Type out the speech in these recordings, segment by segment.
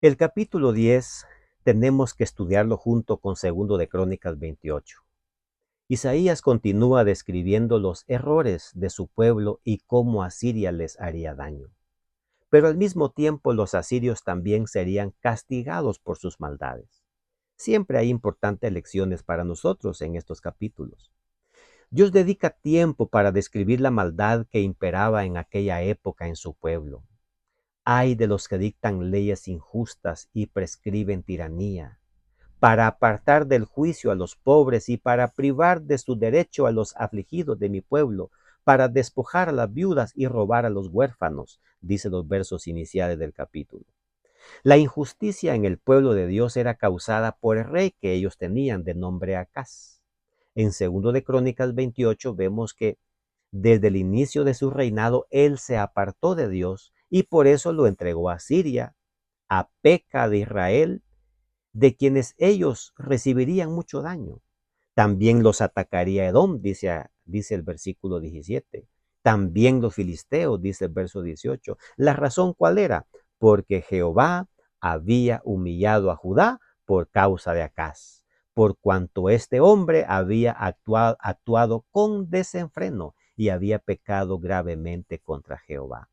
El capítulo 10 tenemos que estudiarlo junto con segundo de Crónicas 28. Isaías continúa describiendo los errores de su pueblo y cómo Asiria les haría daño. Pero al mismo tiempo los asirios también serían castigados por sus maldades. Siempre hay importantes lecciones para nosotros en estos capítulos. Dios dedica tiempo para describir la maldad que imperaba en aquella época en su pueblo. Ay de los que dictan leyes injustas y prescriben tiranía, para apartar del juicio a los pobres y para privar de su derecho a los afligidos de mi pueblo, para despojar a las viudas y robar a los huérfanos, dice los versos iniciales del capítulo. La injusticia en el pueblo de Dios era causada por el rey que ellos tenían de nombre Acaz. En segundo de Crónicas 28 vemos que desde el inicio de su reinado él se apartó de Dios y por eso lo entregó a Siria, a Peca de Israel, de quienes ellos recibirían mucho daño. También los atacaría Edom, dice el versículo 17. También los filisteos, dice el verso 18. ¿La razón cuál era? Porque Jehová había humillado a Judá por causa de Acaz, por cuanto este hombre había actuado con desenfreno y había pecado gravemente contra Jehová.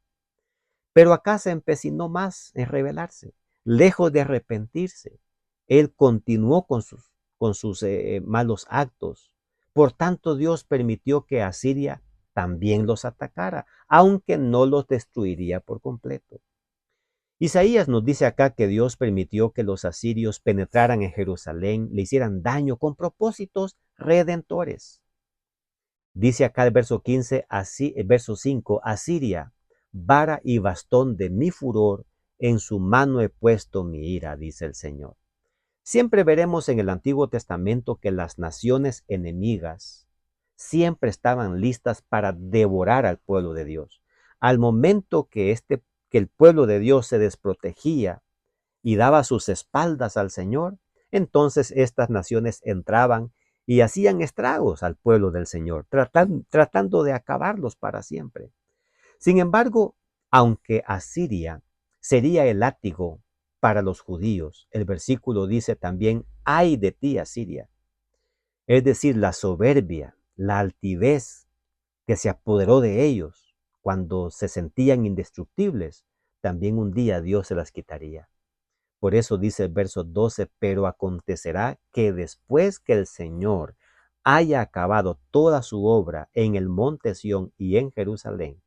Pero Acaz se empecinó más en rebelarse, lejos de arrepentirse. Él continuó con sus malos actos. Por tanto, Dios permitió que Asiria también los atacara, aunque no los destruiría por completo. Isaías nos dice acá que Dios permitió que los asirios penetraran en Jerusalén, le hicieran daño con propósitos redentores. Dice acá el verso 15, el verso 5, Asiria, vara y bastón de mi furor, en su mano he puesto mi ira, dice el Señor. Siempre veremos en el Antiguo Testamento que las naciones enemigas siempre estaban listas para devorar al pueblo de Dios. Al momento que el pueblo de Dios se desprotegía y daba sus espaldas al Señor, entonces estas naciones entraban y hacían estragos al pueblo del Señor, tratando de acabarlos para siempre. Sin embargo, aunque Asiria sería el látigo para los judíos, el versículo dice también, ay de ti, Asiria. Es decir, la soberbia, la altivez que se apoderó de ellos cuando se sentían indestructibles, también un día Dios se las quitaría. Por eso dice el verso 12, pero acontecerá que después que el Señor haya acabado toda su obra en el monte Sión y en Jerusalén,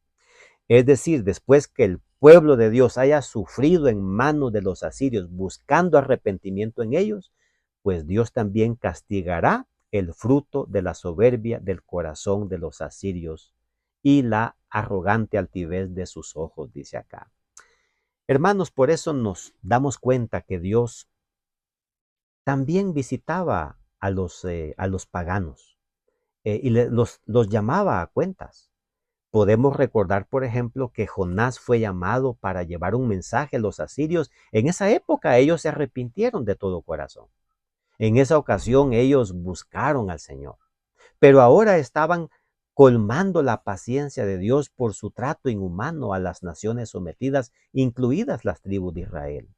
es decir, después que el pueblo de Dios haya sufrido en manos de los asirios buscando arrepentimiento en ellos, pues Dios también castigará el fruto de la soberbia del corazón de los asirios y la arrogante altivez de sus ojos, dice acá. Hermanos, por eso nos damos cuenta que Dios también visitaba a los paganos y los llamaba a cuentas. Podemos recordar, por ejemplo, que Jonás fue llamado para llevar un mensaje a los asirios. En esa época ellos se arrepintieron de todo corazón. En esa ocasión ellos buscaron al Señor, pero ahora estaban colmando la paciencia de Dios por su trato inhumano a las naciones sometidas, incluidas las tribus de Israel.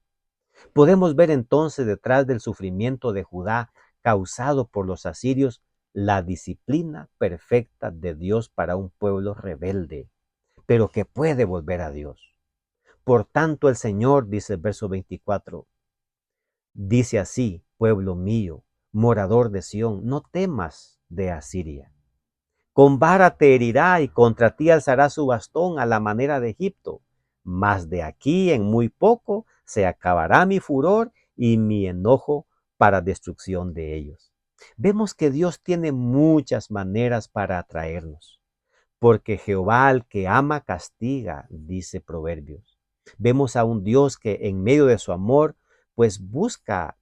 Podemos ver entonces detrás del sufrimiento de Judá causado por los asirios la disciplina perfecta de Dios para un pueblo rebelde, pero que puede volver a Dios. Por tanto, el Señor, dice el verso 24, dice así, pueblo mío, morador de Sión, no temas de Asiria. Con vara te herirá y contra ti alzará su bastón a la manera de Egipto. Mas de aquí en muy poco se acabará mi furor y mi enojo para destrucción de ellos. Vemos que Dios tiene muchas maneras para atraernos, porque Jehová al que ama castiga, dice Proverbios. Vemos a un Dios que en medio de su amor, pues busca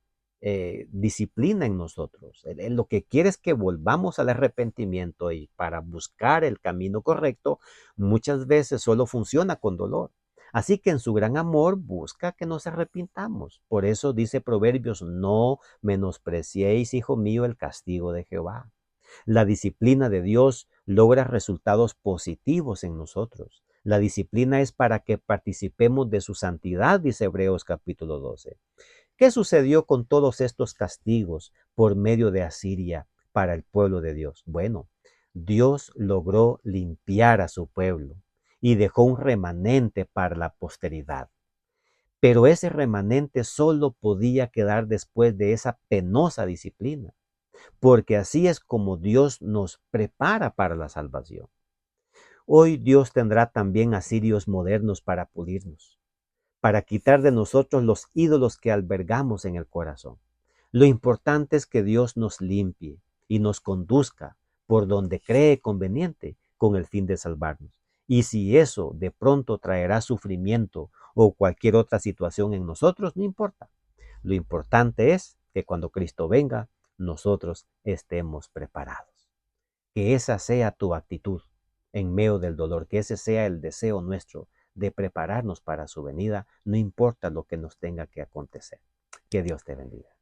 disciplina en nosotros. Él lo que quiere es que volvamos al arrepentimiento y para buscar el camino correcto, muchas veces solo funciona con dolor. Así que en su gran amor busca que nos arrepintamos. Por eso dice Proverbios, no menospreciéis, hijo mío, el castigo de Jehová. La disciplina de Dios logra resultados positivos en nosotros. La disciplina es para que participemos de su santidad, dice Hebreos capítulo 12. ¿Qué sucedió con todos estos castigos por medio de Asiria para el pueblo de Dios? Bueno, Dios logró limpiar a su pueblo y dejó un remanente para la posteridad. Pero ese remanente solo podía quedar después de esa penosa disciplina, porque así es como Dios nos prepara para la salvación. Hoy Dios tendrá también asirios modernos para pulirnos, para quitar de nosotros los ídolos que albergamos en el corazón. Lo importante es que Dios nos limpie y nos conduzca por donde cree conveniente con el fin de salvarnos. Y si eso de pronto traerá sufrimiento o cualquier otra situación en nosotros, no importa. Lo importante es que cuando Cristo venga, nosotros estemos preparados. Que esa sea tu actitud en medio del dolor, que ese sea el deseo nuestro de prepararnos para su venida, no importa lo que nos tenga que acontecer. Que Dios te bendiga.